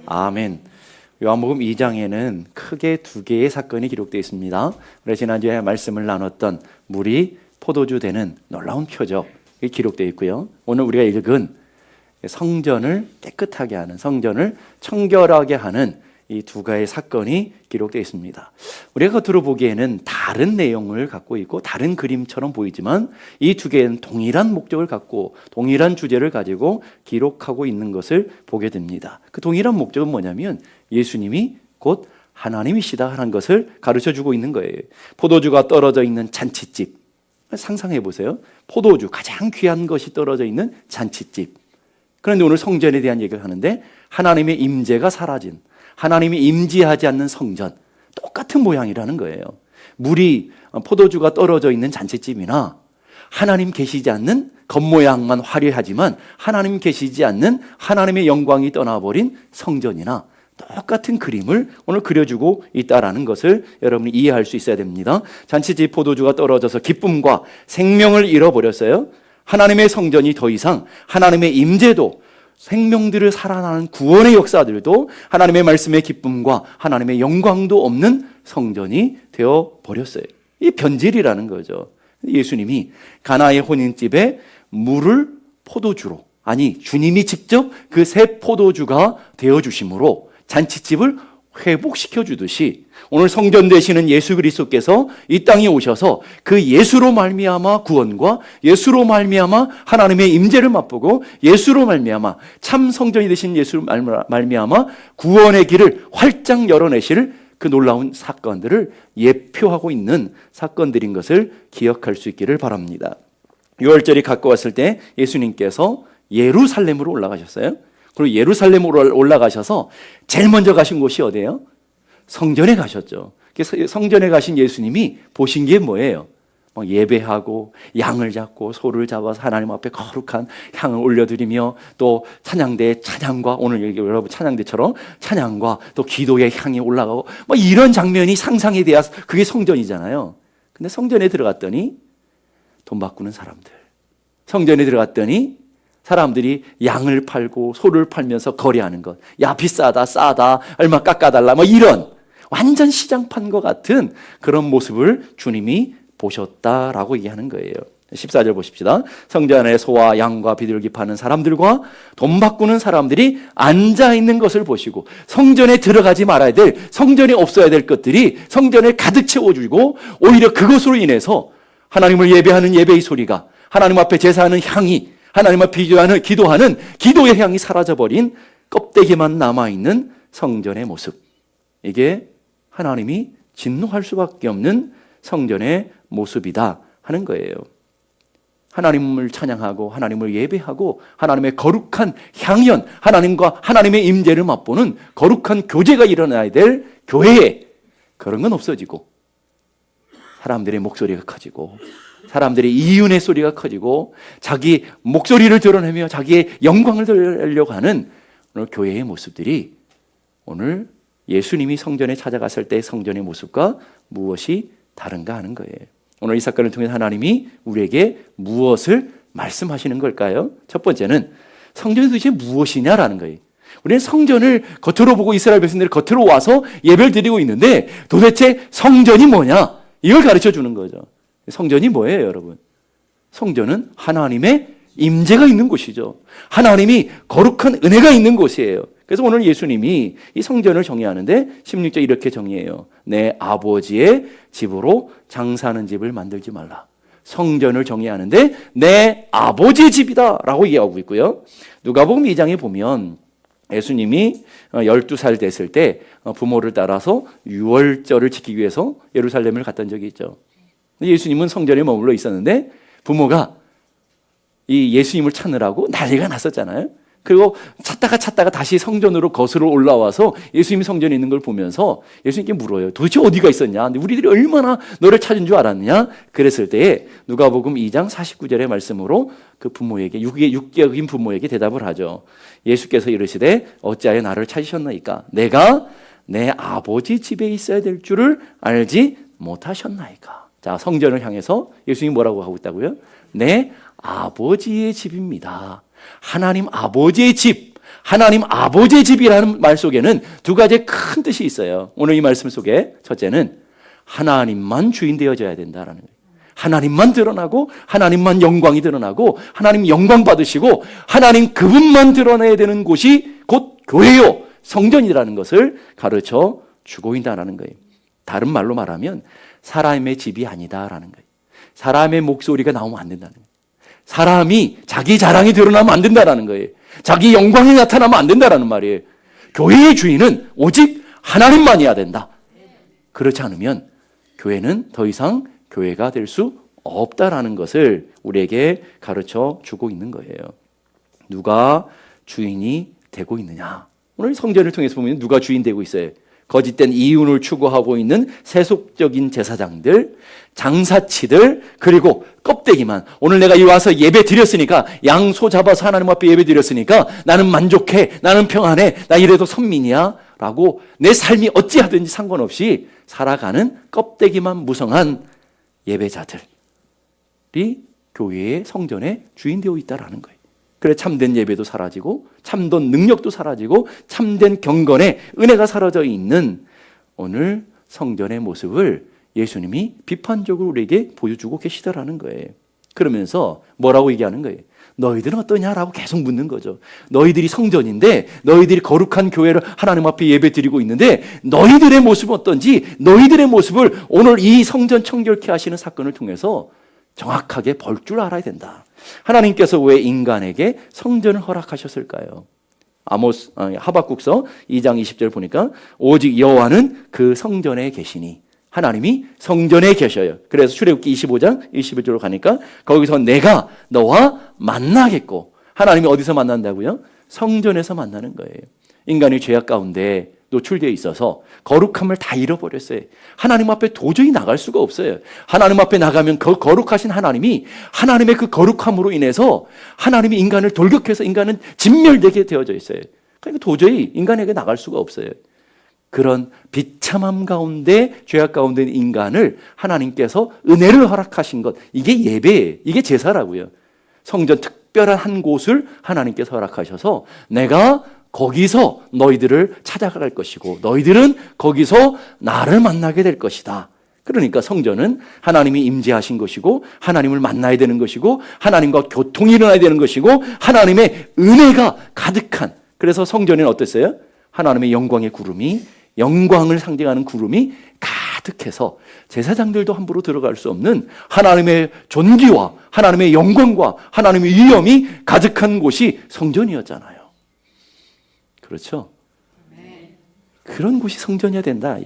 아멘. 요한복음 2장에는 크게 두 개의 사건이 기록되어 있습니다. 그래서 지난주에 말씀을 나눴던 물이 포도주 되는 놀라운 표적이 기록되어 있고요. 오늘 우리가 읽은 성전을 깨끗하게 하는, 성전을 청결하게 하는 이 두 가지 사건이 기록되어 있습니다. 우리가 겉으로 보기에는 다른 내용을 갖고 있고 다른 그림처럼 보이지만 이 두 개는 동일한 목적을 갖고 동일한 주제를 가지고 기록하고 있는 것을 보게 됩니다. 그 동일한 목적은 뭐냐면 예수님이 곧 하나님이시다 하는 것을 가르쳐주고 있는 거예요. 포도주가 떨어져 있는 잔치집, 상상해 보세요. 포도주, 가장 귀한 것이 떨어져 있는 잔치집. 그런데 오늘 성전에 대한 얘기를 하는데 하나님의 임재가 사라진, 하나님이 임재하지 않는 성전, 똑같은 모양이라는 거예요. 물이, 포도주가 떨어져 있는 잔치집이나 하나님 계시지 않는, 겉모양만 화려하지만 하나님 계시지 않는 하나님의 영광이 떠나버린 성전이나 똑같은 그림을 오늘 그려주고 있다는 것을 여러분이 이해할 수 있어야 됩니다. 잔치집 포도주가 떨어져서 기쁨과 생명을 잃어버렸어요. 하나님의 성전이 더 이상 하나님의 임재도, 생명들을 살아나는 구원의 역사들도, 하나님의 말씀의 기쁨과 하나님의 영광도 없는 성전이 되어버렸어요. 이게 변질이라는 거죠. 예수님이 가나의 혼인집에 물을 포도주로, 아니 주님이 직접 그 새 포도주가 되어주심으로 잔치집을 회복시켜 주듯이 오늘 성전 되시는 예수 그리스도께서 이 땅에 오셔서 그 예수로 말미암아 구원과 예수로 말미암아 하나님의 임재를 맛보고 예수로 말미암아 참 성전이 되신 예수로 말미암아 구원의 길을 활짝 열어내실 그 놀라운 사건들을 예표하고 있는 사건들인 것을 기억할 수 있기를 바랍니다. 6월절이 가까웠을 때 예수님께서 예루살렘으로 올라가셨어요. 그리고 예루살렘으로 올라가셔서 제일 먼저 가신 곳이 어디예요? 성전에 가셨죠. 성전에 가신 예수님이 보신 게 뭐예요? 막 예배하고 양을 잡고 소를 잡아서 하나님 앞에 거룩한 향을 올려드리며 또 찬양대의 찬양과, 오늘 여러분 찬양대처럼 찬양과 또 기도의 향이 올라가고 뭐 이런 장면이 상상이 돼야 그게 성전이잖아요. 근데 성전에 들어갔더니 돈 바꾸는 사람들, 성전에 들어갔더니 사람들이 양을 팔고 소를 팔면서 거래하는 것, 야 비싸다 싸다 얼마 깎아달라 뭐 이런 완전 시장판과 같은 그런 모습을 주님이 보셨다라고 얘기하는 거예요. 14절 보십시다. 성전 안에 소와 양과 비둘기 파는 사람들과 돈 바꾸는 사람들이 앉아있는 것을 보시고 성전에 들어가지 말아야 될, 성전에 없어야 될 것들이 성전에 가득 채워주고 오히려 그것으로 인해서 하나님을 예배하는 예배의 소리가, 하나님 앞에 제사하는 향이, 하나님 앞에 기도하는 기도의 향이 사라져버린 껍데기만 남아있는 성전의 모습. 이게 하나님이 진노할 수밖에 없는 성전의 모습이다 하는 거예요. 하나님을 찬양하고 하나님을 예배하고 하나님의 거룩한 향연, 하나님과 하나님의 임재를 맛보는 거룩한 교제가 일어나야 될 교회에 그런 건 없어지고 사람들의 목소리가 커지고 사람들의 이윤의 소리가 커지고 자기 목소리를 드러내며 자기의 영광을 드러내려고 하는 오늘 교회의 모습들이 오늘 예수님이 성전에 찾아갔을 때 성전의 모습과 무엇이 다른가 하는 거예요. 오늘 이 사건을 통해서 하나님이 우리에게 무엇을 말씀하시는 걸까요? 첫 번째는 성전이 도대체 무엇이냐라는 거예요. 우리는 성전을 겉으로 보고 이스라엘 백성들이 겉으로 와서 예배를 드리고 있는데 도대체 성전이 뭐냐? 이걸 가르쳐 주는 거죠. 성전이 뭐예요, 여러분? 성전은 하나님의 임재가 있는 곳이죠. 하나님이 거룩한 은혜가 있는 곳이에요. 그래서 오늘 예수님이 이 성전을 정의하는데 16절 이렇게 정의해요. 내 아버지의 집으로 장사하는 집을 만들지 말라. 성전을 정의하는데 내 아버지의 집이다 라고 얘기하고 있고요. 누가복음 2장에 보면 예수님이 12살 됐을 때 부모를 따라서 유월절을 지키기 위해서 예루살렘을 갔던 적이 있죠. 예수님은 성전에 머물러 있었는데 부모가 이 예수님을 찾느라고 난리가 났었잖아요. 그리고 찾다가 다시 성전으로 거슬러 올라와서 예수님이 성전에 있는 걸 보면서 예수님께 물어요. 도대체 어디가 있었냐? 우리들이 얼마나 너를 찾은 줄 알았느냐? 그랬을 때에 누가복음 2장 49절의 말씀으로 그 부모에게, 육격인 부모에게 대답을 하죠. 예수께서 이르시되 어찌하여 나를 찾으셨나이까? 내가 내 아버지 집에 있어야 될 줄을 알지 못하셨나이까? 자, 성전을 향해서 예수님이 뭐라고 하고 있다고요? 내 아버지의 집입니다. 하나님 아버지의 집, 하나님 아버지의 집이라는 말 속에는 두 가지의 큰 뜻이 있어요. 오늘 이 말씀 속에 첫째는 하나님만 주인 되어져야 된다라는 거예요. 하나님만 드러나고 하나님만 영광이 드러나고 하나님 영광 받으시고 하나님 그분만 드러내야 되는 곳이 곧 교회요 성전이라는 것을 가르쳐 주고 있다는 거예요. 다른 말로 말하면 사람의 집이 아니다라는 거예요. 사람의 목소리가 나오면 안 된다는 거예요. 사람이 자기 자랑이 드러나면 안 된다는 거예요. 자기 영광이 나타나면 안 된다는 말이에요. 교회의 주인은 오직 하나님만이어야 된다. 그렇지 않으면 교회는 더 이상 교회가 될 수 없다라는 것을 우리에게 가르쳐 주고 있는 거예요. 누가 주인이 되고 있느냐? 오늘 성전을 통해서 보면 누가 주인 되고 있어요? 거짓된 이윤을 추구하고 있는 세속적인 제사장들, 장사치들, 그리고 껍데기만. 오늘 내가 이 와서 예배 드렸으니까, 양소 잡아서 하나님 앞에 예배 드렸으니까 나는 만족해, 나는 평안해, 나 이래도 선민이야 라고 내 삶이 어찌하든지 상관없이 살아가는 껍데기만 무성한 예배자들이 교회의 성전의 주인 되어 있다라는 거예요. 그래 참된 예배도 사라지고 참된 능력도 사라지고 참된 경건의 은혜가 사라져 있는 오늘 성전의 모습을 예수님이 비판적으로 우리에게 보여주고 계시다라는 거예요. 그러면서 뭐라고 얘기하는 거예요? 너희들은 어떠냐라고 계속 묻는 거죠. 너희들이 성전인데 너희들이 거룩한 교회를 하나님 앞에 예배 드리고 있는데 너희들의 모습은 어떤지 너희들의 모습을 오늘 이 성전 청결케 하시는 사건을 통해서 정확하게 볼 줄 알아야 된다. 하나님께서 왜 인간에게 성전을 허락하셨을까요? 하박국서 2장 20절 보니까 오직 여호와는 그 성전에 계시니 하나님이 성전에 계셔요. 그래서 출애굽기 25장 21절로 가니까 거기서 내가 너와 만나겠고 하나님이 어디서 만난다고요? 성전에서 만나는 거예요. 인간이 죄악 가운데 노출되어 있어서 거룩함을 다 잃어버렸어요. 하나님 앞에 도저히 나갈 수가 없어요. 하나님 앞에 나가면 그 거룩하신 하나님이 하나님의 그 거룩함으로 인해서 하나님이 인간을 돌격해서 인간은 진멸되게 되어져 있어요. 그러니까 도저히 인간에게 나갈 수가 없어요. 그런 비참함 가운데 죄악 가운데 있는 인간을 하나님께서 은혜를 허락하신 것, 이게 예배예요. 이게 제사라고요. 성전 특별한 한 곳을 하나님께서 허락하셔서 내가 거기서 너희들을 찾아갈 것이고 너희들은 거기서 나를 만나게 될 것이다. 그러니까 성전은 하나님이 임재하신 것이고 하나님을 만나야 되는 것이고 하나님과 교통이 일어나야 되는 것이고 하나님의 은혜가 가득한, 그래서 성전에는 어땠어요? 하나님의 영광의 구름이, 영광을 상징하는 구름이 가득해서 제사장들도 함부로 들어갈 수 없는 하나님의 존귀와 하나님의 영광과 하나님의 위엄이 가득한 곳이 성전이었잖아요. 그렇죠? 그런 곳이 성전이어야 된다.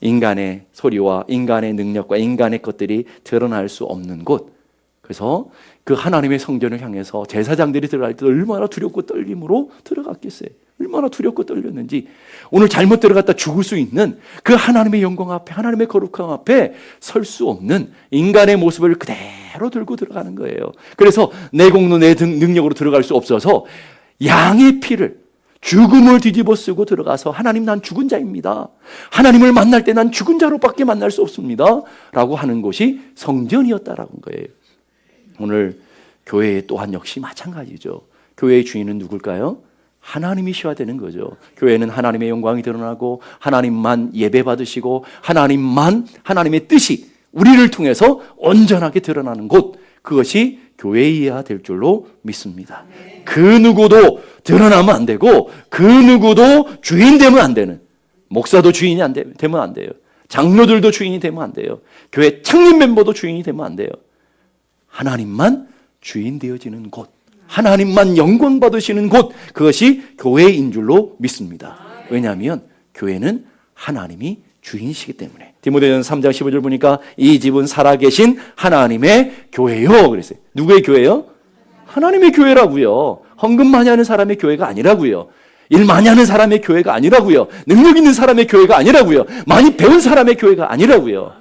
인간의 소리와 인간의 능력과 인간의 것들이 드러날 수 없는 곳. 그래서 그 하나님의 성전을 향해서 제사장들이 들어갈 때 얼마나 두렵고 떨림으로 들어갔겠어요. 얼마나 두렵고 떨렸는지. 오늘 잘못 들어갔다 죽을 수 있는 그 하나님의 영광 앞에, 하나님의 거룩함 앞에 설 수 없는 인간의 모습을 그대로 들고 들어가는 거예요. 그래서 내 공로 내 능력으로 들어갈 수 없어서 양의 피를, 죽음을 뒤집어 쓰고 들어가서 하나님 난 죽은 자입니다. 하나님을 만날 때 난 죽은 자로밖에 만날 수 없습니다. 라고 하는 곳이 성전이었다라는 거예요. 오늘 교회 또한 역시 마찬가지죠. 교회의 주인은 누굴까요? 하나님이셔야 되는 거죠. 교회는 하나님의 영광이 드러나고 하나님만 예배받으시고 하나님만, 하나님의 뜻이 우리를 통해서 온전하게 드러나는 곳, 그것이 교회여야 될 줄로 믿습니다. 그 누구도 드러나면 안 되고 그 누구도 주인 되면 안 되는, 목사도 주인이 되면 안 돼요. 장로들도 주인이 되면 안 돼요. 교회 창립 멤버도 주인이 되면 안 돼요. 하나님만 주인 되어지는 곳, 하나님만 영광 받으시는 곳, 그것이 교회인 줄로 믿습니다. 왜냐하면 교회는 하나님이 주인이시기 때문에. 디모데전서 3장 15절 보니까 이 집은 살아계신 하나님의 교회요 그랬어요. 누구의 교회요? 하나님의 교회라고요. 헌금 많이 하는 사람의 교회가 아니라고요. 일 많이 하는 사람의 교회가 아니라고요. 능력 있는 사람의 교회가 아니라고요. 많이 배운 사람의 교회가 아니라고요.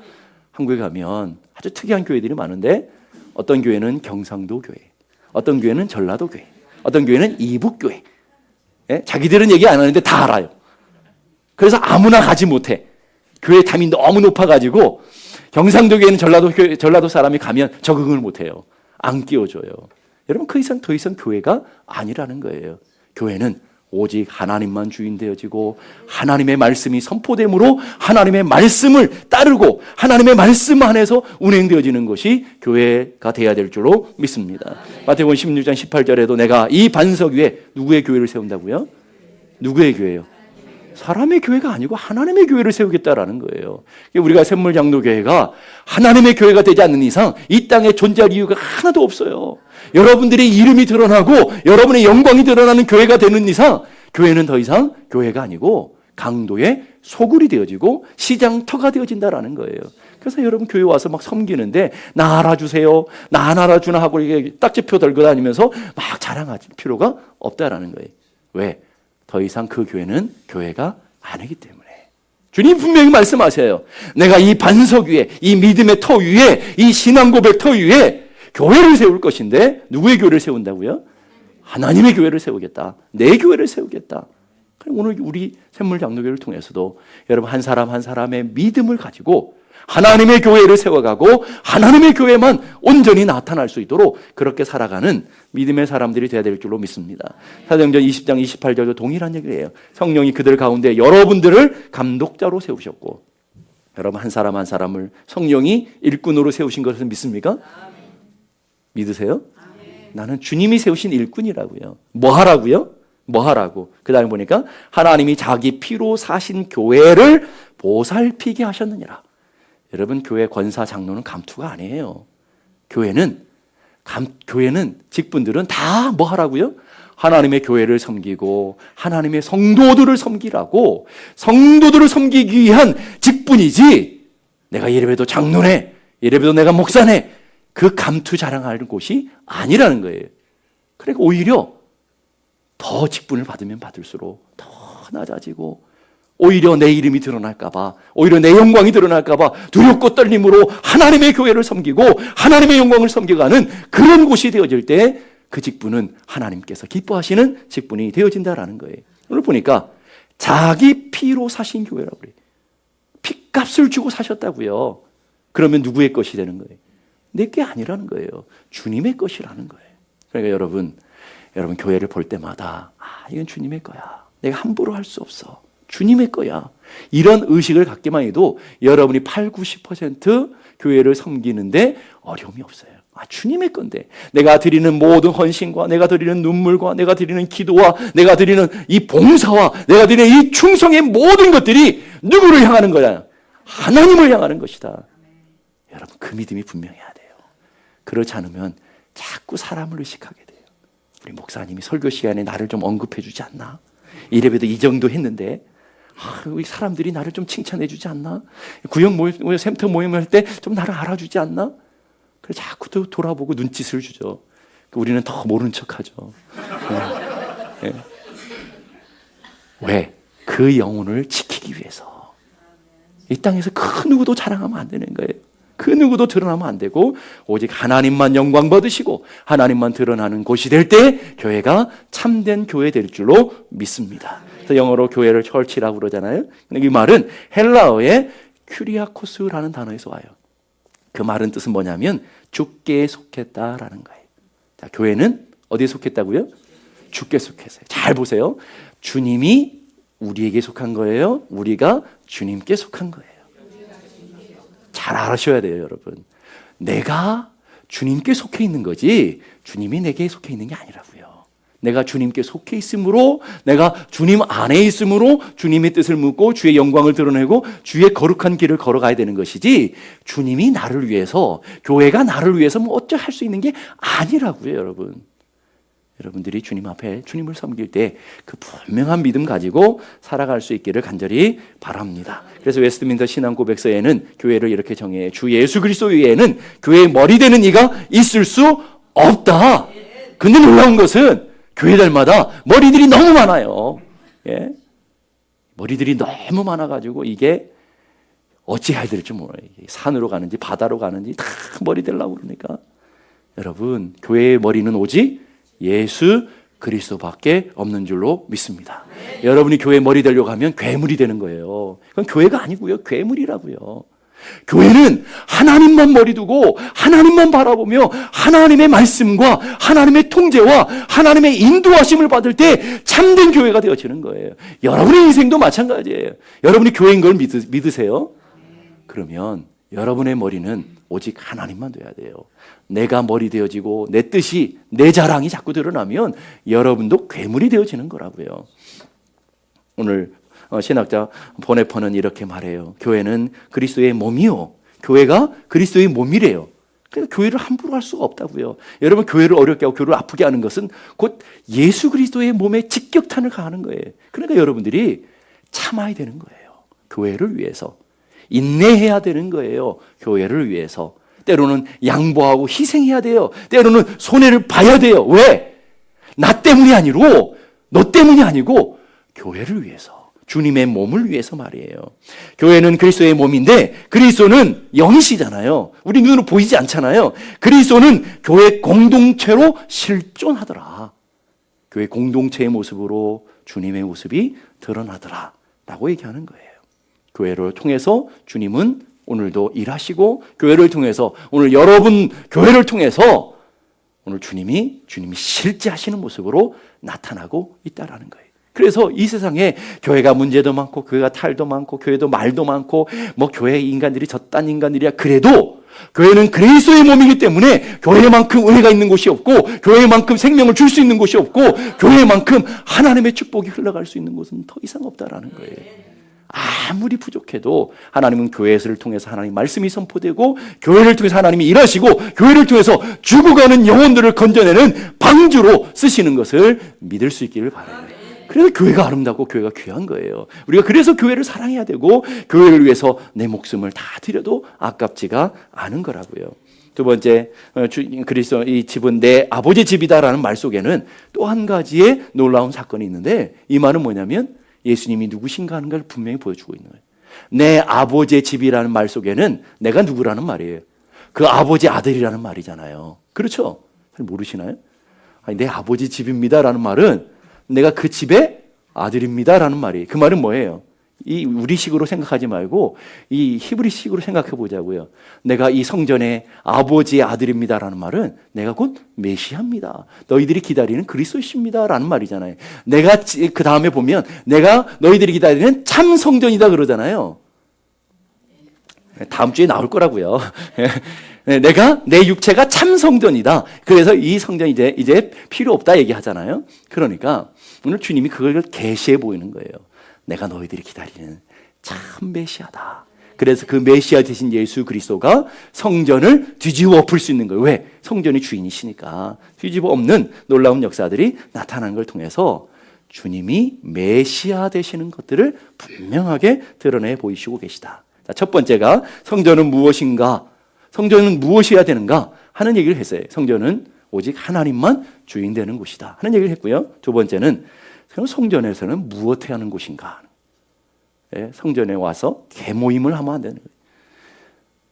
한국에 가면 아주 특이한 교회들이 많은데 어떤 교회는 경상도 교회, 어떤 교회는 전라도 교회, 어떤 교회는 이북 교회. 예? 자기들은 얘기 안 하는데 다 알아요. 그래서 아무나 가지 못해. 교회 탐이 너무 높아가지고 경상도 교회는 전라도 사람이 가면 적응을 못해요. 안 끼워줘요. 여러분 그 이상 더 이상 교회가 아니라는 거예요. 교회는 오직 하나님만 주인 되어지고 하나님의 말씀이 선포됨으로 하나님의 말씀을 따르고 하나님의 말씀 안에서 운행되어지는 것이 교회가 되어야 될 줄로 믿습니다. 마태복음 16장 18절에도 내가 이 반석 위에 누구의 교회를 세운다고요? 누구의 교회요? 사람의 교회가 아니고 하나님의 교회를 세우겠다라는 거예요. 우리가 샘물장로교회가 하나님의 교회가 되지 않는 이상 이 땅에 존재할 이유가 하나도 없어요. 여러분들의 이름이 드러나고 여러분의 영광이 드러나는 교회가 되는 이상 교회는 더 이상 교회가 아니고 강도의 소굴이 되어지고 시장터가 되어진다라는 거예요. 그래서 여러분 교회 와서 막 섬기는데 나 알아주세요, 나 안 알아주나 하고 이게 딱지표 들고 다니면서 막 자랑할 필요가 없다라는 거예요. 왜? 더 이상 그 교회는 교회가 아니기 때문에. 주님 분명히 말씀하세요. 내가 이 반석 위에, 이 믿음의 터 위에, 이 신앙 고백 터 위에 교회를 세울 것인데 누구의 교회를 세운다고요? 하나님의 교회를 세우겠다. 내 교회를 세우겠다. 오늘 우리 샘물장로교회를 통해서도 여러분 한 사람 한 사람의 믿음을 가지고 하나님의 교회를 세워가고 하나님의 교회만 온전히 나타날 수 있도록 그렇게 살아가는 믿음의 사람들이 되어야 될 줄로 믿습니다. 사도행전 20장 28절도 동일한 얘기를 해요. 성령이 그들 가운데 여러분들을 감독자로 세우셨고 여러분 한 사람 한 사람을 성령이 일꾼으로 세우신 것을 믿습니까? 믿으세요? 나는 주님이 세우신 일꾼이라고요. 뭐 하라고요? 뭐 하라고? 그 다음에 보니까 하나님이 자기 피로 사신 교회를 보살피게 하셨느니라. 여러분 교회 권사 장로는 감투가 아니에요. 교회는 직분들은 다 뭐 하라고요? 하나님의 교회를 섬기고 하나님의 성도들을 섬기라고 성도들을 섬기기 위한 직분이지 내가 이래봬도 장로네 이래봬도 내가 목사네 그 감투 자랑할 곳이 아니라는 거예요. 그러니까 오히려 더 직분을 받으면 받을수록 더 낮아지고 오히려 내 이름이 드러날까봐 오히려 내 영광이 드러날까봐 두렵고 떨림으로 하나님의 교회를 섬기고 하나님의 영광을 섬겨가는 그런 곳이 되어질 때 그 직분은 하나님께서 기뻐하시는 직분이 되어진다라는 거예요. 오늘 보니까 자기 피로 사신 교회라고 그래요. 피값을 주고 사셨다고요. 그러면 누구의 것이 되는 거예요? 내 게 아니라는 거예요. 주님의 것이라는 거예요. 그러니까 여러분 교회를 볼 때마다 이건 주님의 거야. 내가 함부로 할 수 없어. 주님의 거야. 이런 의식을 갖기만 해도 여러분이 8, 90% 교회를 섬기는데 어려움이 없어요. 주님의 건데 내가 드리는 모든 헌신과 내가 드리는 눈물과 내가 드리는 기도와 내가 드리는 이 봉사와 내가 드리는 이 충성의 모든 것들이 누구를 향하는 거야? 하나님을 향하는 것이다. 여러분 그 믿음이 분명해야 돼요. 그렇지 않으면 자꾸 사람을 의식하게 돼요. 우리 목사님이 설교 시간에 나를 좀 언급해 주지 않나? 이래봬도 이 정도 했는데 우리 사람들이 나를 좀 칭찬해 주지 않나? 구역 모임, 센터 모임을 할 때 좀 나를 알아주지 않나? 그래서 자꾸 돌아보고 눈짓을 주죠. 우리는 더 모른 척하죠. 네. 네. 왜? 그 영혼을 지키기 위해서. 이 땅에서 그 누구도 자랑하면 안 되는 거예요. 그 누구도 드러나면 안 되고 오직 하나님만 영광 받으시고 하나님만 드러나는 곳이 될 때 교회가 참된 교회 될 줄로 믿습니다. 그래서 영어로 교회를 철치라고 그러잖아요. 근데 이 말은 헬라어의 큐리아코스라는 단어에서 와요. 그 말은 뜻은 뭐냐면 주께 속했다라는 거예요. 자, 교회는 어디에 속했다고요? 주께 속했어요. 잘 보세요. 주님이 우리에게 속한 거예요. 우리가 주님께 속한 거예요. 잘 알아셔야 돼요, 여러분. 내가 주님께 속해 있는 거지 주님이 내게 속해 있는 게 아니라고요. 내가 주님께 속해 있으므로 내가 주님 안에 있으므로 주님의 뜻을 묻고 주의 영광을 드러내고 주의 거룩한 길을 걸어가야 되는 것이지 주님이 나를 위해서 교회가 나를 위해서 뭐 어쩌 할 수 있는 게 아니라고요, 여러분. 여러분들이 주님 앞에 주님을 섬길 때 그 분명한 믿음 가지고 살아갈 수 있기를 간절히 바랍니다. 그래서 웨스트민스터 신앙 고백서에는 교회를 이렇게 정해 주 예수 그리스도 외에는 교회의 머리 되는 이가 있을 수 없다. 근데 놀라운 것은 교회들마다 머리들이 너무 많아요. 예? 머리들이 너무 많아가지고 이게 어찌해야 될지 몰라요. 산으로 가는지 바다로 가는지 다 머리 되려고 그러니까 여러분 교회의 머리는 오직 예수 그리스도밖에 없는 줄로 믿습니다. 여러분이 교회 머리 되려고 하면 괴물이 되는 거예요. 그건 교회가 아니고요. 괴물이라고요. 교회는 하나님만 머리 두고 하나님만 바라보며 하나님의 말씀과 하나님의 통제와 하나님의 인도하심을 받을 때 참된 교회가 되어지는 거예요. 여러분의 인생도 마찬가지예요. 여러분이 교회인 걸 믿으세요? 그러면 여러분의 머리는 오직 하나님만 돼야 돼요. 내가 머리 되어지고 내 뜻이, 내 자랑이 자꾸 드러나면 여러분도 괴물이 되어지는 거라고요. 오늘 신학자 보네퍼는 이렇게 말해요. 교회는 그리스도의 몸이요, 교회가 그리스도의 몸이래요. 그러니까 교회를 함부로 할 수가 없다고요. 여러분, 교회를 어렵게 하고 교회를 아프게 하는 것은 곧 예수 그리스도의 몸에 직격탄을 가하는 거예요. 그러니까 여러분들이 참아야 되는 거예요. 교회를 위해서 인내해야 되는 거예요. 교회를 위해서 때로는 양보하고 희생해야 돼요. 때로는 손해를 봐야 돼요. 왜? 나 때문이 아니고 너 때문이 아니고 교회를 위해서, 주님의 몸을 위해서 말이에요. 교회는 그리스도의 몸인데 그리스도는 영이시잖아요. 우리 눈으로 보이지 않잖아요. 그리스도는 교회 공동체로 실존하더라. 교회 공동체의 모습으로 주님의 모습이 드러나더라 라고 얘기하는 거예요. 교회를 통해서 주님은 오늘도 일하시고, 교회를 통해서 오늘 여러분 교회를 통해서 오늘 주님이 실제 하시는 모습으로 나타나고 있다라는 거예요. 그래서 이 세상에 교회가 문제도 많고 교회가 탈도 많고 교회도 말도 많고 뭐 교회 인간들이 저딴 인간들이야, 그래도 교회는 그리스도의 몸이기 때문에 교회만큼 은혜가 있는 곳이 없고 교회만큼 생명을 줄 수 있는 곳이 없고 교회만큼 하나님의 축복이 흘러갈 수 있는 곳은 더 이상 없다라는 거예요. 아무리 부족해도 하나님은 교회를 통해서 하나님 말씀이 선포되고 교회를 통해서 하나님이 일하시고 교회를 통해서 죽어가는 영혼들을 건져내는 방주로 쓰시는 것을 믿을 수 있기를 바라요. 그래서 교회가 아름답고 교회가 귀한 거예요. 우리가 그래서 교회를 사랑해야 되고 교회를 위해서 내 목숨을 다 드려도 아깝지가 않은 거라고요. 두 번째, 그리스도 이 집은 내 아버지 집이다라는 말 속에는 또 한 가지의 놀라운 사건이 있는데, 이 말은 뭐냐면 예수님이 누구신가 하는 걸 분명히 보여주고 있는 거예요. 내 아버지의 집이라는 말 속에는 내가 누구라는 말이에요. 그 아버지 아들이라는 말이잖아요. 그렇죠? 모르시나요? 아니, 내 아버지 집입니다라는 말은 내가 그 집의 아들입니다라는 말이에요. 그 말은 뭐예요? 이 우리식으로 생각하지 말고 이 히브리식으로 생각해 보자고요. 내가 이 성전의 아버지의 아들입니다라는 말은 내가 곧 메시아입니다. 너희들이 기다리는 그리스도십니다라는 말이잖아요. 내가 그 다음에 보면 내가 너희들이 기다리는 참 성전이다 그러잖아요. 다음 주에 나올 거라고요. 내가 내 육체가 참 성전이다. 그래서 이 성전이 이제 필요 없다 얘기하잖아요. 그러니까 오늘 주님이 그걸 계시해 보이는 거예요. 내가 너희들이 기다리는 참 메시아다. 그래서 그 메시아 되신 예수 그리스도가 성전을 뒤집어 엎을 수 있는 거예요. 왜? 성전이 주인이시니까. 뒤집어 엎는 놀라운 역사들이 나타나는 걸 통해서 주님이 메시아 되시는 것들을 분명하게 드러내 보이시고 계시다. 자, 첫 번째가 성전은 무엇인가? 성전은 무엇이어야 되는가 하는 얘기를 했어요. 성전은 오직 하나님만 주인 되는 곳이다 하는 얘기를 했고요. 두 번째는 그럼 성전에서는 무엇을 하는 곳인가? 성전에 와서 개모임을 하면 안 되는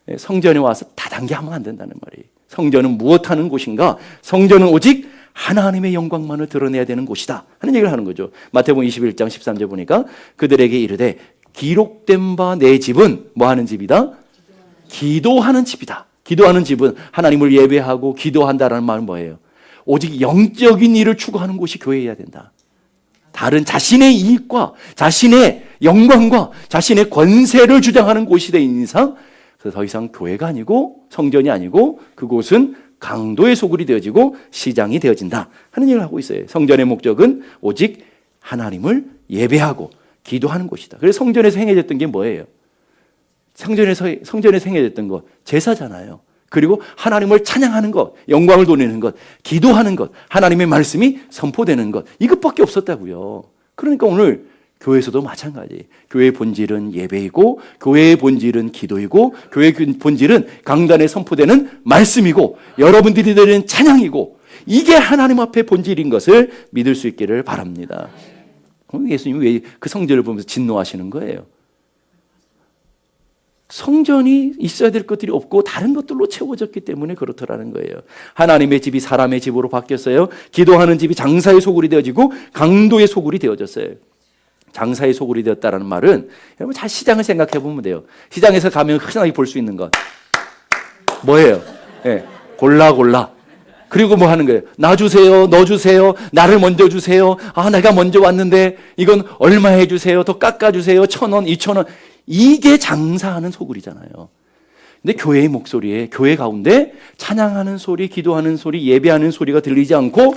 거예요. 성전에 와서 다단계 하면 안 된다는 말이에요. 성전은 무엇 하는 곳인가? 성전은 오직 하나님의 영광만을 드러내야 되는 곳이다 하는 얘기를 하는 거죠. 마태복음 21장 13절 보니까 그들에게 이르되 기록된 바 내 집은 뭐 하는 집이다? 기도하는 집이다. 기도하는 집은 하나님을 예배하고 기도한다라는 말은 뭐예요? 오직 영적인 일을 추구하는 곳이 교회여야 된다. 다른 자신의 이익과 자신의 영광과 자신의 권세를 주장하는 곳이 된 이상 그래서 더 이상 교회가 아니고 성전이 아니고 그곳은 강도의 소굴이 되어지고 시장이 되어진다 하는 얘기를 하고 있어요. 성전의 목적은 오직 하나님을 예배하고 기도하는 곳이다. 그래서 성전에서 행해졌던 게 뭐예요? 성전에서 행해졌던 것 제사잖아요. 그리고 하나님을 찬양하는 것, 영광을 돌리는 것, 기도하는 것, 하나님의 말씀이 선포되는 것, 이것밖에 없었다고요. 그러니까 오늘 교회에서도 마찬가지. 교회의 본질은 예배이고 교회의 본질은 기도이고 교회의 본질은 강단에 선포되는 말씀이고 여러분들이 드리는 찬양이고 이게 하나님 앞에 본질인 것을 믿을 수 있기를 바랍니다. 예수님이 왜 그 성전을 보면서 진노하시는 거예요? 성전이 있어야 될 것들이 없고 다른 것들로 채워졌기 때문에 그렇더라는 거예요. 하나님의 집이 사람의 집으로 바뀌었어요. 기도하는 집이 장사의 소굴이 되어지고 강도의 소굴이 되어졌어요. 장사의 소굴이 되었다라는 말은 여러분 잘 시장을 생각해 보면 돼요. 시장에서 가면 흔하게 볼 수 있는 것 뭐예요? 네, 골라. 그리고 뭐 하는 거예요? 나 주세요, 너 주세요, 나를 먼저 주세요. 아, 내가 먼저 왔는데 이건 얼마 해주세요, 더 깎아주세요, 1,000원, 2,000원. 이게 장사하는 소굴이잖아요. 근데 교회의 목소리에, 교회 가운데 찬양하는 소리, 기도하는 소리, 예배하는 소리가 들리지 않고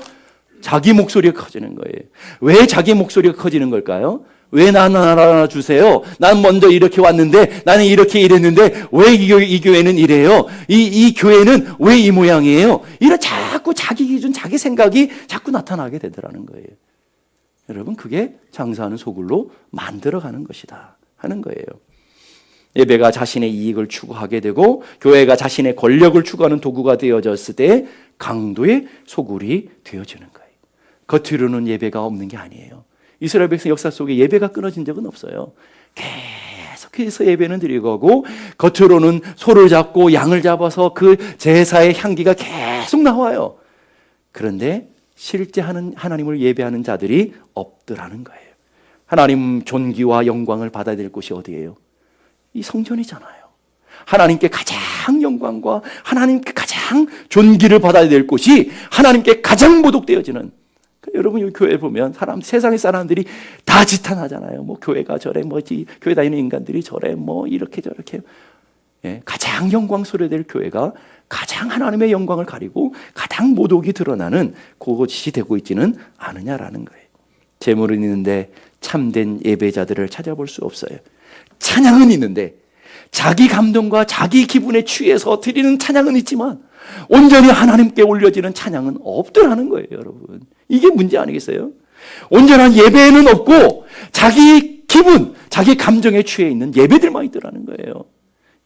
자기 목소리가 커지는 거예요. 왜 자기 목소리가 커지는 걸까요? 왜 나나 주세요? 난 먼저 이렇게 왔는데, 나는 이렇게 이랬는데, 왜 이 교회는 이래요? 이 교회는 왜 이 모양이에요? 이런 자꾸 자기 기준, 자기 생각이 자꾸 나타나게 되더라는 거예요. 여러분, 그게 장사하는 소굴로 만들어가는 것이다 하는 거예요. 예배가 자신의 이익을 추구하게 되고 교회가 자신의 권력을 추구하는 도구가 되어졌을 때 강도의 소굴이 되어지는 거예요. 겉으로는 예배가 없는 게 아니에요. 이스라엘 백성 역사 속에 예배가 끊어진 적은 없어요. 계속해서 예배는 드리고 하고 겉으로는 소를 잡고 양을 잡아서 그 제사의 향기가 계속 나와요. 그런데 실제 하나님을 예배하는 자들이 없더라는 거예요. 하나님 존귀와 영광을 받아야 될 곳이 어디예요? 이 성전이잖아요. 하나님께 가장 영광과 하나님께 가장 존귀를 받아야 될 곳이 하나님께 가장 모독되어지는, 여러분 이 교회 보면 세상의 사람들이 다 지탄하잖아요. 뭐 교회가 저래, 뭐지, 교회 다니는 인간들이 저래, 뭐 이렇게 저렇게. 예, 가장 영광스러워야 될 교회가 가장 하나님의 영광을 가리고 가장 모독이 드러나는 그곳이 되고 있지는 않느냐라는 거예요. 재물은 있는데 참된 예배자들을 찾아볼 수 없어요. 찬양은 있는데 자기 감동과 자기 기분에 취해서 드리는 찬양은 있지만 온전히 하나님께 올려지는 찬양은 없더라는 거예요, 여러분. 이게 문제 아니겠어요? 온전한 예배는 없고 자기 기분, 자기 감정에 취해 있는 예배들만 있더라는 거예요.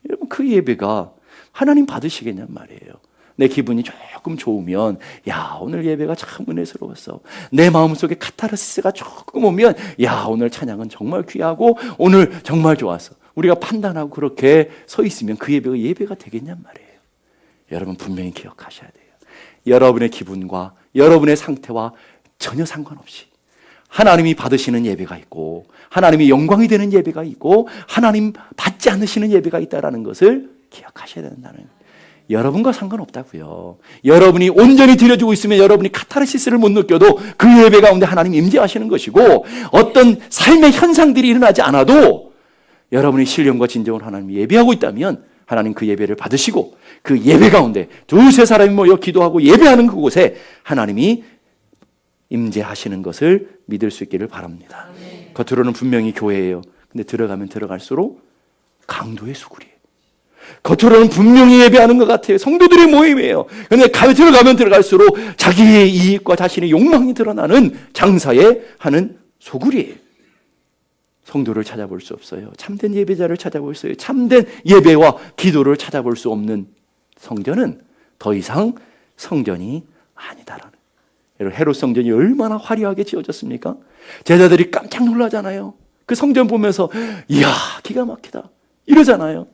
여러분, 그 예배가 하나님 받으시겠냔 말이에요. 내 기분이 조금 좋으면 야, 오늘 예배가 참 은혜스러웠어. 내 마음속에 카타르시스가 조금 오면 야, 오늘 찬양은 정말 귀하고 오늘 정말 좋았어. 우리가 판단하고 그렇게 서 있으면 그 예배가 되겠냔 말이에요. 여러분 분명히 기억하셔야 돼요. 여러분의 기분과 여러분의 상태와 전혀 상관없이 하나님이 받으시는 예배가 있고 하나님이 영광이 되는 예배가 있고 하나님 받지 않으시는 예배가 있다는 것을 기억하셔야 된다는 거예요. 여러분과 상관없다고요. 여러분이 온전히 드려지고 있으면 여러분이 카타르시스를 못 느껴도 그 예배 가운데 하나님 임재하시는 것이고 어떤 삶의 현상들이 일어나지 않아도 여러분이 신령과 진정으로 하나님 예배하고 있다면 하나님 그 예배를 받으시고 그 예배 가운데 두세 사람이 모여 기도하고 예배하는 그곳에 하나님이 임재하시는 것을 믿을 수 있기를 바랍니다. 겉으로는 분명히 교회예요. 근데 들어가면 들어갈수록 강도의 수굴이에요. 겉으로는 분명히 예배하는 것 같아요. 성도들의 모임이에요. 그런데 들어가면 들어갈수록 자기의 이익과 자신의 욕망이 드러나는 장사에 하는 소굴이에요. 성도를 찾아볼 수 없어요. 참된 예배자를 찾아볼 수 없어요. 참된 예배와 기도를 찾아볼 수 없는 성전은 더 이상 성전이 아니다라는. 여러분, 헤롯 성전이 얼마나 화려하게 지어졌습니까? 제자들이 깜짝 놀라잖아요. 그 성전 보면서 이야, 기가 막히다 이러잖아요.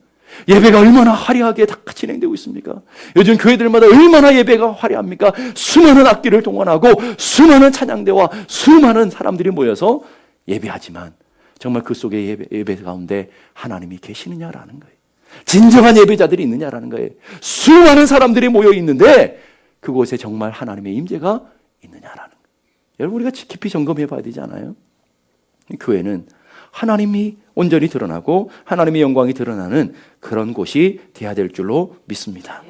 예배가 얼마나 화려하게 다 진행되고 있습니까? 요즘 교회들마다 얼마나 예배가 화려합니까? 수많은 악기를 동원하고 수많은 찬양대와 수많은 사람들이 모여서 예배하지만 정말 그 속에 예배 가운데 하나님이 계시느냐라는 거예요. 진정한 예배자들이 있느냐라는 거예요. 수많은 사람들이 모여 있는데 그곳에 정말 하나님의 임재가 있느냐라는 거예요. 여러분, 우리가 깊이 점검해 봐야 되지 않아요? 교회는 하나님이 온전히 드러나고 하나님의 영광이 드러나는 그런 곳이 돼야 될 줄로 믿습니다.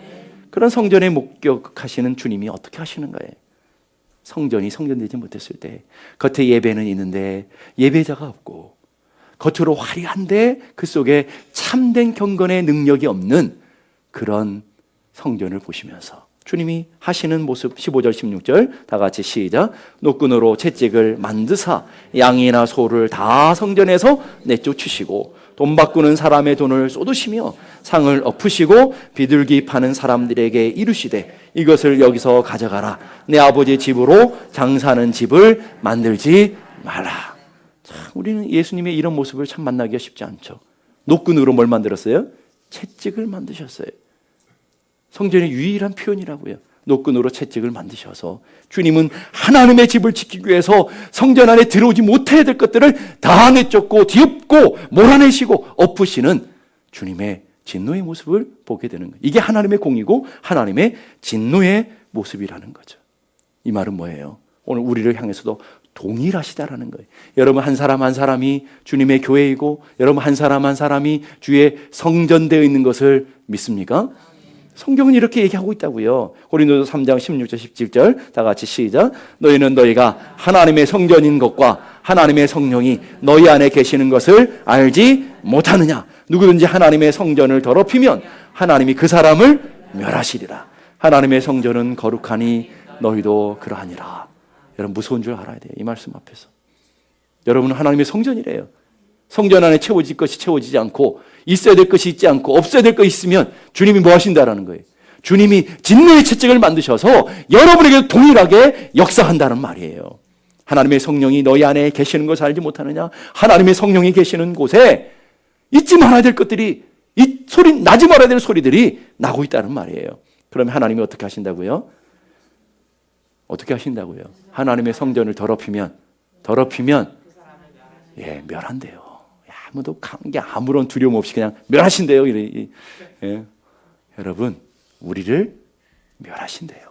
그런 성전에 목격하시는 주님이 어떻게 하시는 거예요? 성전이 성전되지 못했을 때 겉에 예배는 있는데 예배자가 없고 겉으로 화려한데 그 속에 참된 경건의 능력이 없는 그런 성전을 보시면서 주님이 하시는 모습 15절 16절 다 같이 시작. 노끈으로 채찍을 만드사 양이나 소를 다 성전에서 내쫓으시고 돈 바꾸는 사람의 돈을 쏟으시며 상을 엎으시고 비둘기 파는 사람들에게 이르시되 이것을 여기서 가져가라. 내 아버지 집으로 장사하는 집을 만들지 마라. 참, 우리는 예수님의 이런 모습을 참 만나기가 쉽지 않죠. 노끈으로 뭘 만들었어요? 채찍을 만드셨어요. 성전의 유일한 표현이라고요. 노끈으로 채찍을 만드셔서 주님은 하나님의 집을 지키기 위해서 성전 안에 들어오지 못해야 될 것들을 다 내쫓고 뒤엎고 몰아내시고 엎으시는 주님의 진노의 모습을 보게 되는 거예요. 이게 하나님의 공이고 하나님의 진노의 모습이라는 거죠. 이 말은 뭐예요? 오늘 우리를 향해서도 동일하시다라는 거예요. 여러분 한 사람 한 사람이 주님의 교회이고 여러분 한 사람 한 사람이 주의 성전되어 있는 것을 믿습니까? 성경은 이렇게 얘기하고 있다고요. 고린도서 3장 16절 17절 다 같이 시작. 너희는 너희가 하나님의 성전인 것과 하나님의 성령이 너희 안에 계시는 것을 알지 못하느냐. 누구든지 하나님의 성전을 더럽히면 하나님이 그 사람을 멸하시리라. 하나님의 성전은 거룩하니 너희도 그러하니라. 여러분 무서운 줄 알아야 돼요. 이 말씀 앞에서. 여러분은 하나님의 성전이래요. 성전 안에 채워질 것이 채워지지 않고 있어야 될 것이 있지 않고 없어야 될 것이 있으면 주님이 뭐 하신다라는 거예요. 주님이 진노의 채찍을 만드셔서 여러분에게 동일하게 역사한다는 말이에요. 하나님의 성령이 너희 안에 계시는 것을 알지 못하느냐. 하나님의 성령이 계시는 곳에 잊지 말아야 될 것들이 이 소리 나지 말아야 될 소리들이 나고 있다는 말이에요. 그러면 하나님이 어떻게 하신다고요? 어떻게 하신다고요? 하나님의 성전을 더럽히면 멸한대요. 아무도 관계 아무런 두려움 없이 그냥 멸하신대요. 예. 여러분 우리를 멸하신대요.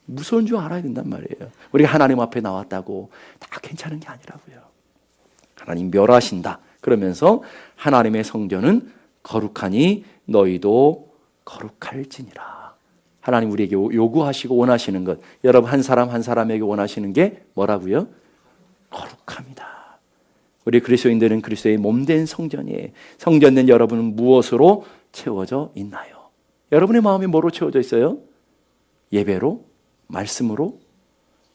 무서운 줄 알아야 된단 말이에요. 우리가 하나님 앞에 나왔다고 다 괜찮은 게 아니라고요. 하나님 멸하신다. 그러면서 하나님의 성전은 거룩하니 너희도 거룩할지니라. 하나님 우리에게 요구하시고 원하시는 것, 여러분 한 사람 한 사람에게 원하시는 게 뭐라고요? 거룩합니다. 우리 그리스도인들은 그리스도의 몸된 성전이에요. 성전된 여러분은 무엇으로 채워져 있나요? 여러분의 마음이 뭐로 채워져 있어요? 예배로, 말씀으로,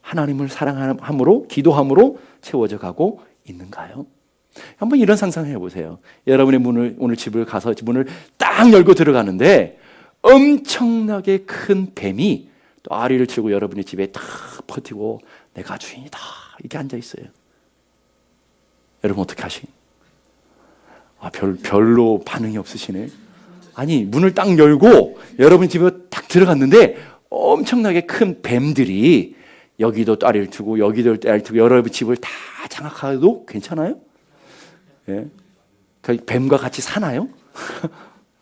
하나님을 사랑함으로, 기도함으로 채워져 가고 있는가요? 한번 이런 상상해 보세요. 여러분의 오늘 집을 가서 문을 딱 열고 들어가는데 엄청나게 큰 뱀이 또 아리를 치고 여러분의 집에 딱 버티고 내가 주인이다 이렇게 앉아 있어요. 여러분 어떻게 하시니? 별로 반응이 없으시네. 아니 문을 딱 열고 여러분 집에 딱 들어갔는데 엄청나게 큰 뱀들이 여기도 따리를 두고 여기도 따리를 두고 여러분 집을 다 장악해도 괜찮아요? 예. 뱀과 같이 사나요?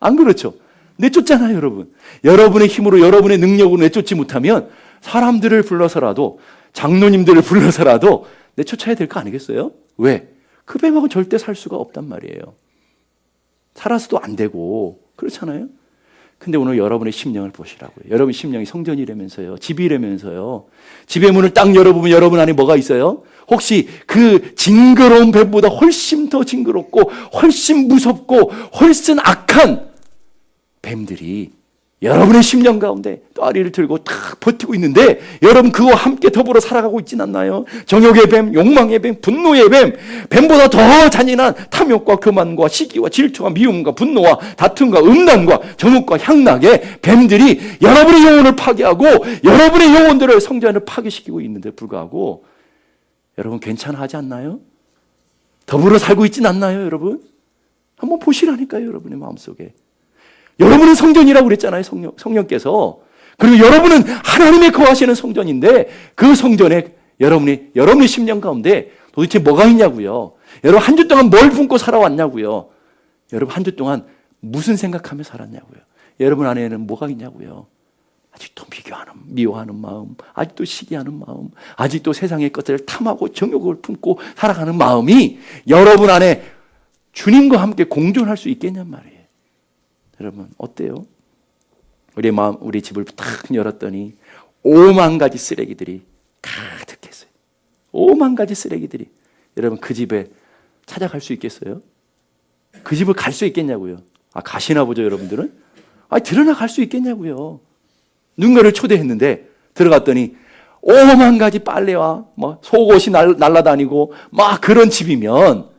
안 그렇죠? 내쫓잖아요, 여러분. 여러분의 힘으로, 여러분의 능력으로 내쫓지 못하면 사람들을 불러서라도, 장로님들을 불러서라도 내쫓아야 될 거 아니겠어요? 왜? 그 뱀하고 절대 살 수가 없단 말이에요. 살아서도 안 되고, 그렇잖아요? 근데 오늘 여러분의 심령을 보시라고요. 여러분 심령이 성전이라면서요. 집이라면서요. 집의 문을 딱 열어보면 여러분 안에 뭐가 있어요? 혹시 그 징그러운 뱀보다 훨씬 더 징그럽고 훨씬 무섭고 훨씬 악한 뱀들이 여러분의 심령 가운데 또아리를 들고 탁 버티고 있는데 여러분 그와 함께 더불어 살아가고 있진 않나요? 정욕의 뱀, 욕망의 뱀, 분노의 뱀, 뱀보다 더 잔인한 탐욕과 교만과 시기와 질투와 미움과 분노와 다툼과 음란과 정욕과 향락의 뱀들이 여러분의 영혼을 파괴하고 여러분의 영혼들을 성전을 파괴시키고 있는데 불구하고 여러분 괜찮아하지 않나요? 더불어 살고 있진 않나요, 여러분? 한번 보시라니까요, 여러분의 마음속에. 여러분은 성전이라고 그랬잖아요, 성령께서. 그리고 여러분은 하나님의 거하시는 성전인데 그 성전에 여러분의 심령 가운데 도대체 뭐가 있냐고요. 여러분 한 주 동안 뭘 품고 살아왔냐고요. 여러분 한 주 동안 무슨 생각하며 살았냐고요. 여러분 안에는 뭐가 있냐고요. 아직도 미워하는 마음, 아직도 시기하는 마음, 아직도 세상의 것들을 탐하고 정욕을 품고 살아가는 마음이 여러분 안에 주님과 함께 공존할 수 있겠냔 말이에요. 여러분 어때요? 우리 집을 탁 열었더니 5만 가지 쓰레기들이 가득했어요. 5만 가지 쓰레기들이. 여러분 그 집에 찾아갈 수 있겠어요? 그 집을 갈 수 있겠냐고요. 가시나 보죠, 여러분들은? 들어나 갈 수 있겠냐고요. 누군가를 초대했는데 들어갔더니 5만 가지 빨래와 속옷이 날아다니고 막 그런 집이면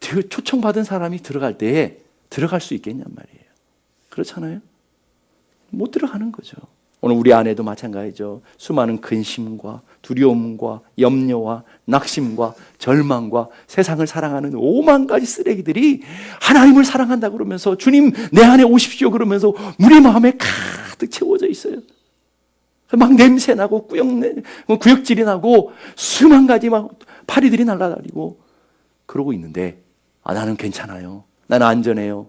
초청받은 사람이 들어갈 때에 들어갈 수 있겠냔 말이에요. 그렇잖아요? 못 들어가는 거죠. 오늘 우리 안에도 마찬가지죠. 수많은 근심과 두려움과 염려와 낙심과 절망과 세상을 사랑하는 5만 가지 쓰레기들이 하나님을 사랑한다 그러면서 주님 내 안에 오십시오 그러면서 우리 마음에 가득 채워져 있어요. 막 냄새나고 구역질이 나고 수만 가지 막 파리들이 날아다니고 그러고 있는데 나는 괜찮아요. 나는 안전해요.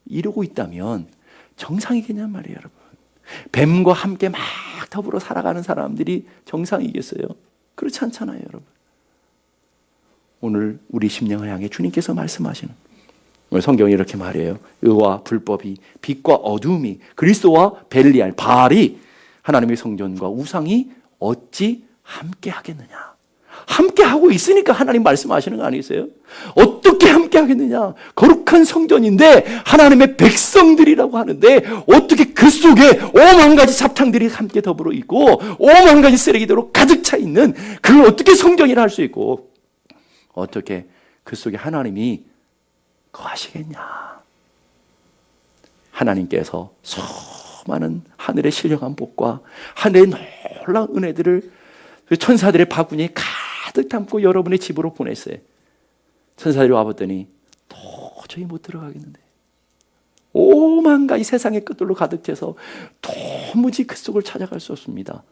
이러고 있다면 정상이겠냔 말이에요, 여러분. 뱀과 함께 막 더불어 살아가는 사람들이 정상이겠어요? 그렇지 않잖아요, 여러분. 오늘 우리 심령을 향해 주님께서 말씀하시는 오늘 성경이 이렇게 말해요. 의와 불법이 빛과 어둠이 그리스도와 벨리알 바알이 하나님의 성전과 우상이 어찌 함께 하겠느냐. 함께 하고 있으니까 하나님 말씀하시는 거 아니겠어요? 어떻게 함께 하겠느냐? 거룩한 성전인데 하나님의 백성들이라고 하는데 어떻게 그 속에 5만 가지 잡탕들이 함께 더불어 있고 5만 가지 쓰레기들로 가득 차 있는 그걸 어떻게 성전이라 할 수 있고 어떻게 그 속에 하나님이 거하시겠냐? 하나님께서 수많은 하늘의 신령한 복과 하늘의 놀라운 은혜들을 천사들의 바구니에 가득 담고 여러분의 집으로 보냈어요. 천사들이 와봤더니 도저히 못 들어가겠는데 5만 가지 세상의 끝들로 가득 차서 도무지 그 속을 찾아갈 수 없습니다.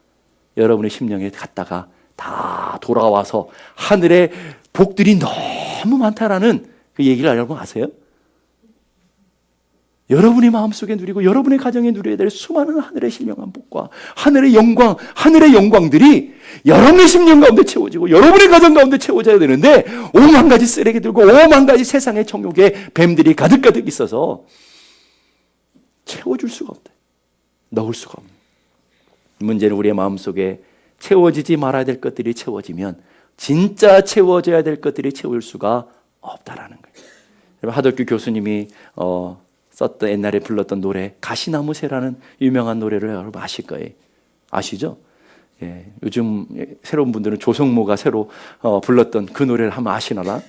여러분의 심령에 갔다가 다 돌아와서 하늘의 복들이 너무 많다라는 그 얘기를 여러분 아세요? 여러분의 마음속에 누리고 여러분의 가정에 누려야 될 수많은 하늘의 신령한 복과 하늘의 영광들이 여러분의 심령 가운데 채워지고 여러분의 가정 가운데 채워져야 되는데 5만 가지 쓰레기들고 5만 가지 세상의 정욕에 뱀들이 가득가득 있어서 채워줄 수가 없다. 넣을 수가 없는. 문제는 우리의 마음속에 채워지지 말아야 될 것들이 채워지면 진짜 채워져야 될 것들이 채울 수가 없다라는 거예요. 하덕규 교수님이 썼던 옛날에 불렀던 노래 가시나무 새라는 유명한 노래를 여러분 아실 거예요. 아시죠? 예, 요즘 새로운 분들은 조성모가 새로 불렀던 그 노래를 한번 아시나라?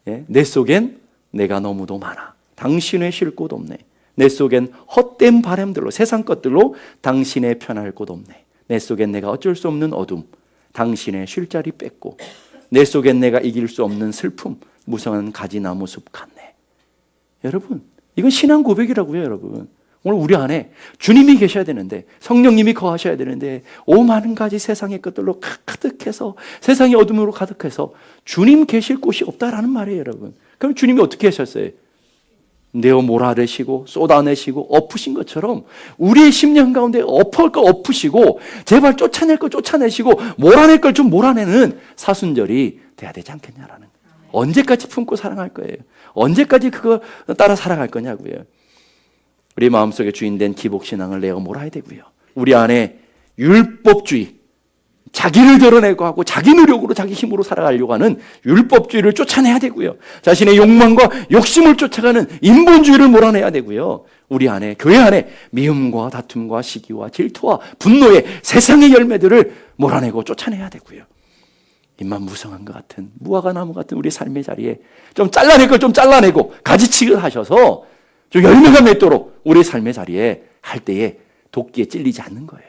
예, 내 속엔 내가 너무도 많아. 당신의 쉴 곳 없네. 내 속엔 헛된 바람들로 세상 것들로 당신의 편할 곳 없네. 내 속엔 내가 어쩔 수 없는 어둠. 당신의 쉴 자리 뺏고 내 속엔 내가 이길 수 없는 슬픔. 무성한 가지나무 숲 같네. 여러분 이건 신앙 고백이라고요, 여러분. 오늘 우리 안에 주님이 계셔야 되는데 성령님이 거하셔야 되는데 5만 가지 세상의 것들로 가득해서 세상의 어둠으로 가득해서 주님 계실 곳이 없다라는 말이에요, 여러분. 그럼 주님이 어떻게 하셨어요? 내어 몰아내시고 쏟아내시고 엎으신 것처럼 우리의 심령 가운데 엎을 거 엎으시고 제발 쫓아낼 거 쫓아내시고 몰아낼 걸 좀 몰아내는 사순절이 돼야 되지 않겠냐라는 거예요. 언제까지 품고 사랑할 거예요? 언제까지 그거 따라 살아갈 거냐고요. 우리 마음속에 주인된 기복신앙을 내어 몰아야 되고요. 우리 안에 율법주의, 자기를 드러내고 하고 자기 노력으로 자기 힘으로 살아가려고 하는 율법주의를 쫓아내야 되고요. 자신의 욕망과 욕심을 쫓아가는 인본주의를 몰아내야 되고요. 우리 안에 교회 안에 미움과 다툼과 시기와 질투와 분노의 세상의 열매들을 몰아내고 쫓아내야 되고요. 입만 무성한 것 같은 무화과 나무 같은 우리 삶의 자리에 좀 잘라낼 걸 좀 잘라내고 가지치기를 하셔서 좀 열매가 맺도록 우리 삶의 자리에 할 때에 도끼에 찔리지 않는 거예요.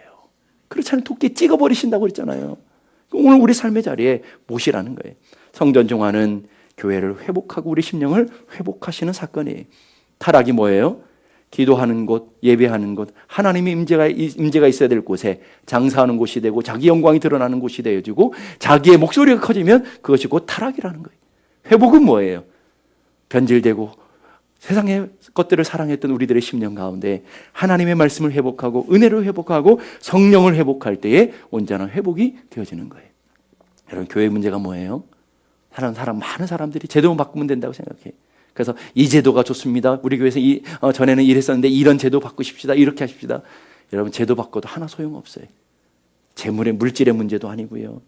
그렇지 않으면 도끼에 찍어버리신다고 그랬잖아요. 오늘 우리 삶의 자리에 모시라는 거예요. 성전 종화는 교회를 회복하고 우리 심령을 회복하시는 사건이에요. 타락이 뭐예요? 기도하는 곳, 예배하는 곳, 하나님의 임재가 있어야 될 곳에 장사하는 곳이 되고 자기 영광이 드러나는 곳이 되어지고 자기의 목소리가 커지면 그것이 곧 타락이라는 거예요. 회복은 뭐예요? 변질되고 세상의 것들을 사랑했던 우리들의 심령 가운데 하나님의 말씀을 회복하고 은혜를 회복하고 성령을 회복할 때에 온전한 회복이 되어지는 거예요. 여러분 교회 문제가 뭐예요? 많은 사람들이 제도만 바꾸면 된다고 생각해요. 그래서 이 제도가 좋습니다. 우리 교회에서 전에는 이랬었는데 이런 제도 바꾸십시다. 이렇게 하십시다. 여러분 제도 바꿔도 하나 소용없어요. 재물의 물질의 문제도 아니고요.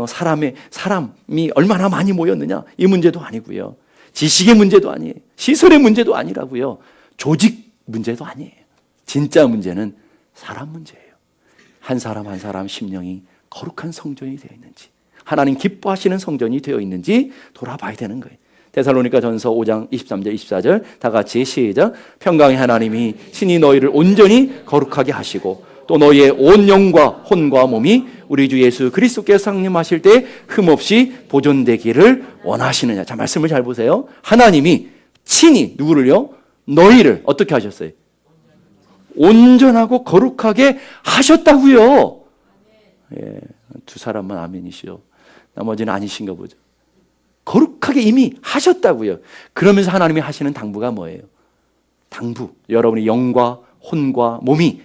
사람이 얼마나 많이 모였느냐 이 문제도 아니고요. 지식의 문제도 아니에요. 시설의 문제도 아니라고요. 조직 문제도 아니에요. 진짜 문제는 사람 문제예요. 한 사람 한 사람 심령이 거룩한 성전이 되어 있는지 하나님 기뻐하시는 성전이 되어 있는지 돌아봐야 되는 거예요. 데살로니가전서 5장 23절 24절 다 같이 시작. 평강의 하나님이 친히 너희를 온전히 거룩하게 하시고 또 너희의 온 영과 혼과 몸이 우리 주 예수 그리스도께서 상림하실 때 흠없이 보존되기를 원하시느냐. 자, 말씀을 잘 보세요. 하나님이 친히 누구를요? 너희를 어떻게 하셨어요? 온전하고 거룩하게 하셨다고요. 예, 두 사람만 아멘이시오. 나머지는 아니신가 보죠. 거룩하게 이미 하셨다고요. 그러면서 하나님이 하시는 당부가 뭐예요? 당부. 여러분의 영과 혼과 몸이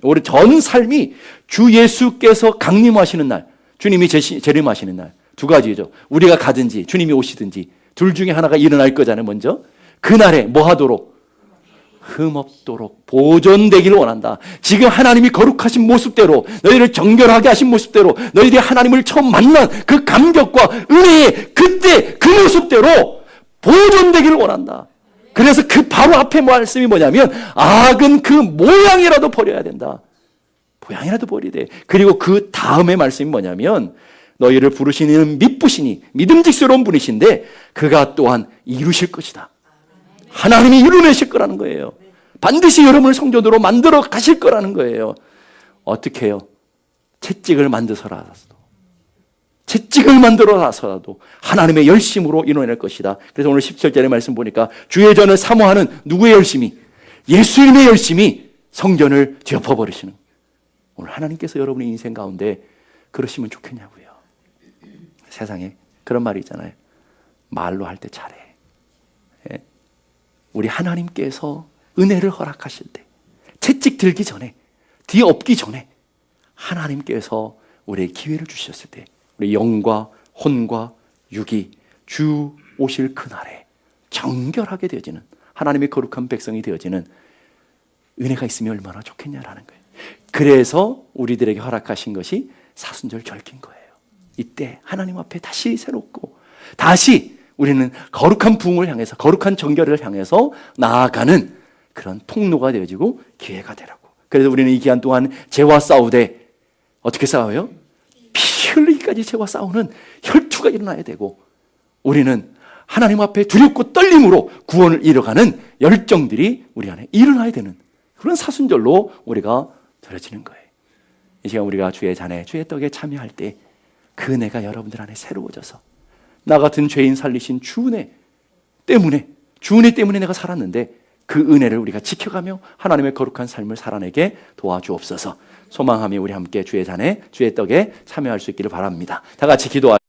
우리 전 삶이 주 예수께서 강림하시는 날, 주님이 재림하시는 날, 두 가지죠. 우리가 가든지 주님이 오시든지 둘 중에 하나가 일어날 거잖아요. 먼저 그날에 뭐 하도록? 흠없도록 보존되기를 원한다. 지금 하나님이 거룩하신 모습대로, 너희를 정결하게 하신 모습대로, 너희들이 하나님을 처음 만난 그 감격과 은혜의 그때 그 모습대로 보존되기를 원한다. 그래서 그 바로 앞에 말씀이 뭐냐면 악은 그 모양이라도 버려야 된다. 모양이라도 버려야 돼. 그리고 그 다음에 말씀이 뭐냐면 너희를 부르시는 미쁘시니 믿음직스러운 분이신데 그가 또한 이루실 것이다. 하나님이 이루내실 거라는 거예요. 반드시 여러분을 성전으로 만들어 가실 거라는 거예요. 어떻게 해요? 채찍을 만들어서라도 하나님의 열심으로 이뤄낼 것이다. 그래서 오늘 17절의 말씀 보니까 주의 전을 사모하는 누구의 열심이? 예수님의 열심이 성전을 뒤엎어버리시는 거예요. 오늘 하나님께서 여러분의 인생 가운데 그러시면 좋겠냐고요. 세상에 그런 말이 있잖아요. 말로 할 때 잘해. 우리 하나님께서 은혜를 허락하실 때, 채찍 들기 전에, 뒤엎기 전에 하나님께서 우리에게 기회를 주셨을 때 우리 영과 혼과 육이 주 오실 그날에 정결하게 되어지는, 하나님의 거룩한 백성이 되어지는 은혜가 있으면 얼마나 좋겠냐라는 거예요. 그래서 우리들에게 허락하신 것이 사순절 절기인 거예요. 이때 하나님 앞에 다시 새롭고 다시 우리는 거룩한 부흥을 향해서, 거룩한 정결을 향해서 나아가는 그런 통로가 되어지고 기회가 되라고. 그래서 우리는 이 기간 동안 죄와 싸우되 어떻게 싸워요? 피 흘리기까지 죄와 싸우는 혈투가 일어나야 되고, 우리는 하나님 앞에 두렵고 떨림으로 구원을 이뤄가는 열정들이 우리 안에 일어나야 되는 그런 사순절로 우리가 들어지는 거예요. 이 시간 우리가 주의 잔에, 주의 떡에 참여할 때 그 은혜가 여러분들 안에 새로워져서, 나 같은 죄인 살리신 주 은혜 때문에 내가 살았는데 그 은혜를 우리가 지켜가며 하나님의 거룩한 삶을 살아내게 도와주옵소서. 소망하며 우리 함께 주의 잔에, 주의 떡에 참여할 수 있기를 바랍니다. 다 같이 기도하시죠.